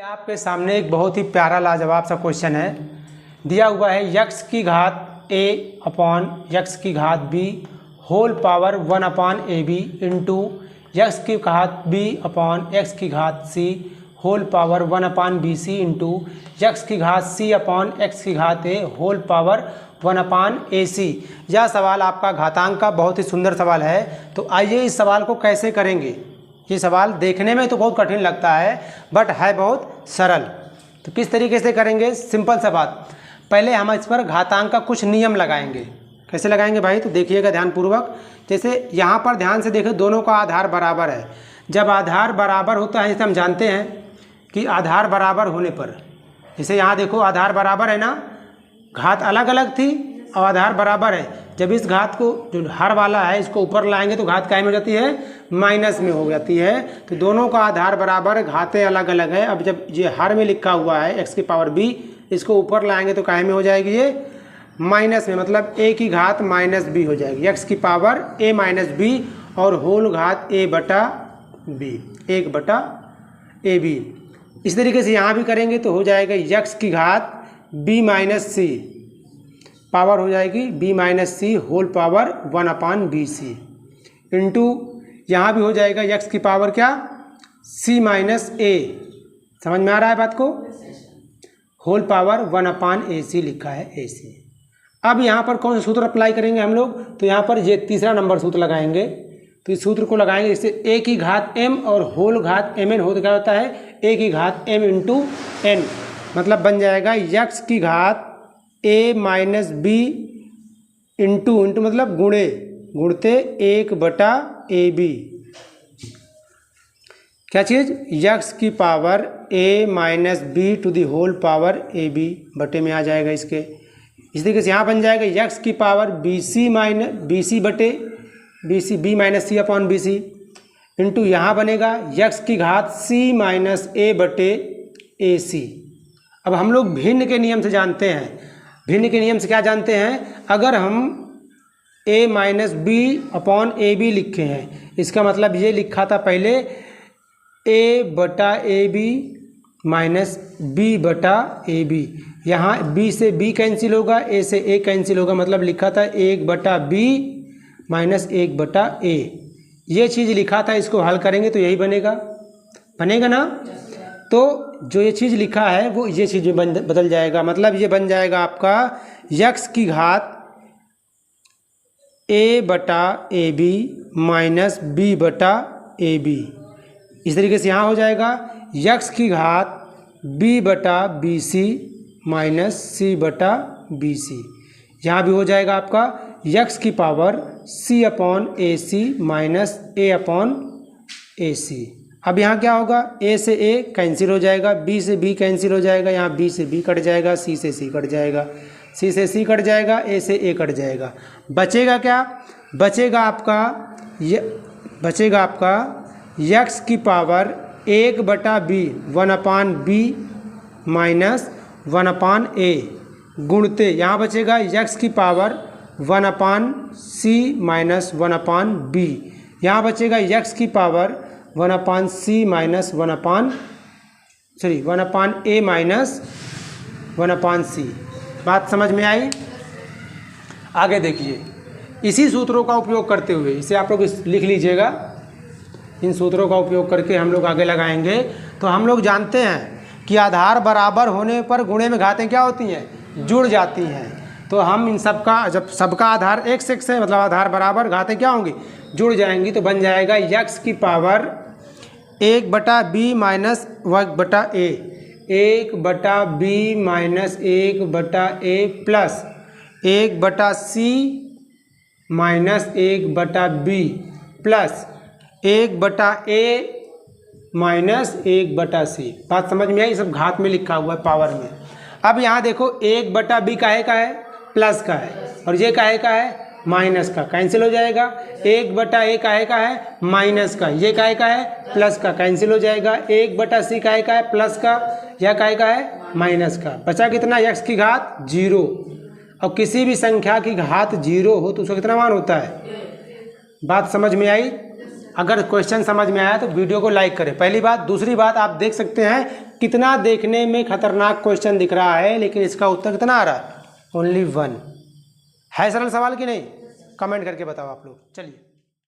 आपके सामने एक बहुत ही प्यारा लाजवाब सा क्वेश्चन है। दिया हुआ है यक्स की घात a अपॉन यक्स की घात b whole power 1 upon a b into x की घात b अपॉन एक्स की घात c whole power 1 upon b c into x की घात c अपॉन एक्स की घात a whole power 1 upon a c. यह सवाल आपका घातांक का बहुत ही सुंदर सवाल है। तो आइए इस सवाल को कैसे करेंगे। ये सवाल देखने में तो बहुत कठिन लगता है बट है बहुत सरल। तो किस तरीके से करेंगे, सिंपल सा बात। पहले हम इस पर घातांक का कुछ नियम लगाएंगे। कैसे लगाएंगे भाई, तो देखिएगा ध्यानपूर्वक। जैसे यहाँ पर ध्यान से देखो, दोनों का आधार बराबर है। जब आधार बराबर होता है, जैसे हम जानते हैं कि आधार बराबर होने पर, जैसे यहाँ देखो आधार बराबर है ना, घात अलग अलग थी और आधार बराबर है। जब इस घात को जो हर वाला है इसको ऊपर लाएंगे तो घात क्या में हो जाती है, माइनस में हो जाती है। तो दोनों का आधार बराबर, घातें अलग अलग है। अब जब ये हर में लिखा हुआ है एक्स की पावर b, इसको ऊपर लाएंगे तो काय में हो जाएगी, ये माइनस में, मतलब a की घात माइनस b हो जाएगी। एक्स की पावर a माइनस b और होल घात a बटा b, 1 बटा ए बी। इस तरीके से यहाँ भी करेंगे तो हो जाएगा यक्स की घात b माइनस सी, पावर हो जाएगी b माइनस सी होल पावर 1 अपान बी सी इंटू यहाँ भी हो जाएगा यक्स की पावर क्या, c माइनस ए। समझ में आ रहा है बात को, होल पावर 1 अपान ए सी लिखा है ए सी। अब यहाँ पर कौन सा सूत्र अप्लाई करेंगे हम लोग, तो यहाँ पर ये तीसरा नंबर सूत्र लगाएंगे। तो इस सूत्र को लगाएंगे, इससे a की घात m और होल घात mn हो, तो क्या होता है a की घात m इंटू n, मतलब बन जाएगा यक्स की घात a माइनस बी इंटू मतलब गुणे, गुणते 1 बटा ए बी। क्या चीज़, यक्स की power a minus b to the whole power a b बटे में आ जाएगा इसके। इस तरीके से यहाँ बन जाएगा यक्स की power b c minus b c बटे b c, b minus c upon b c into यहाँ बनेगा यक्स की घात c माइनस ए बटे ए सी। अब हम लोग भिन्न के नियम से जानते हैं। भिन्न के नियम से क्या जानते हैं, अगर हम a minus b upon a b लिखे हैं, इसका मतलब ये लिखा था पहले a बटा ए बी माइनस बी बटा ए बी। यहाँ b से b कैंसिल होगा, a से a कैंसिल होगा, मतलब लिखा था 1 बटा b माइनस 1 बटा a। ये चीज़ लिखा था, इसको हल करेंगे तो यही बनेगा, बनेगा ना। तो जो ये चीज़ लिखा है वो ये चीज़ में बदल जाएगा, मतलब ये बन जाएगा आपका यक्स की घात a बटा ए बी माइनस बी बटा ए बी। इस तरीके से यहाँ हो जाएगा यक्स की घात b बटा बी सी माइनस सी बटा बी सी। यहाँ भी हो जाएगा आपका यक्स की power c upon a c minus a upon a c. अब यहाँ क्या होगा, a से a कैंसिल हो जाएगा, b से b कैंसिल हो जाएगा, यहाँ b से b कट जाएगा, c से c कट जाएगा, c से c कट जाएगा, a से a कट जाएगा। बचेगा क्या, बचेगा आपका यक्स की पावर 1 बटा b 1 upon b minus 1 upon a गुणते, यहाँ बचेगा यक्स की पावर 1 अपान c माइनस 1 अपान b। यहाँ बचेगा यक्स की पावर 1 अपान सी माइनस 1 अपान 1 अपान ए माइनस 1 अपान सी। बात समझ में आई। आगे देखिए, इसी सूत्रों का उपयोग करते हुए, इसे आप लोग लिख लीजिएगा, इन सूत्रों का उपयोग करके हम लोग आगे लगाएंगे। तो हम लोग जानते हैं कि आधार बराबर होने पर गुणे में घातें क्या होती हैं, जुड़ जाती हैं। तो हम इन सबका, जब सबका आधार एक से एक से, मतलब आधार बराबर, घातें क्या होंगी, जुड़ जाएंगी। तो बन जाएगा यक्स की पावर 1 बटा बी माइनस 1 बटा ए, 1 बटा बी माइनस 1 बटा ए प्लस 1 बटा सी माइनस 1 बटा बी प्लस 1 बटा ए माइनस 1 बटा सी। बात समझ में आई, सब घात में लिखा हुआ है, पावर में। अब यहाँ देखो 1 बटा बी काहे का है, प्लस का है, और ये काहे का है, माइनस का, कैंसिल हो जाएगा। 1 बटा ए काहे का है, माइनस का, ये काहे का है, प्लस का, कैंसिल हो जाएगा। 1 बटा सी काहे का है, प्लस का, यह काहे का है, माइनस का। बचा कितना, यक्स की घात 0। और किसी भी संख्या की घात 0 हो तो उसका कितना मान होता है। बात समझ में आई। अगर क्वेश्चन समझ में आया तो वीडियो को लाइक करें, पहली बात। दूसरी बात, आप देख सकते हैं कितना देखने में खतरनाक क्वेश्चन दिख रहा है, लेकिन इसका उत्तर कितना आ रहा है? ओनली 1। है सरल सवाल कि नहीं? कमेंट करके बताओ आप लोग। चलिए।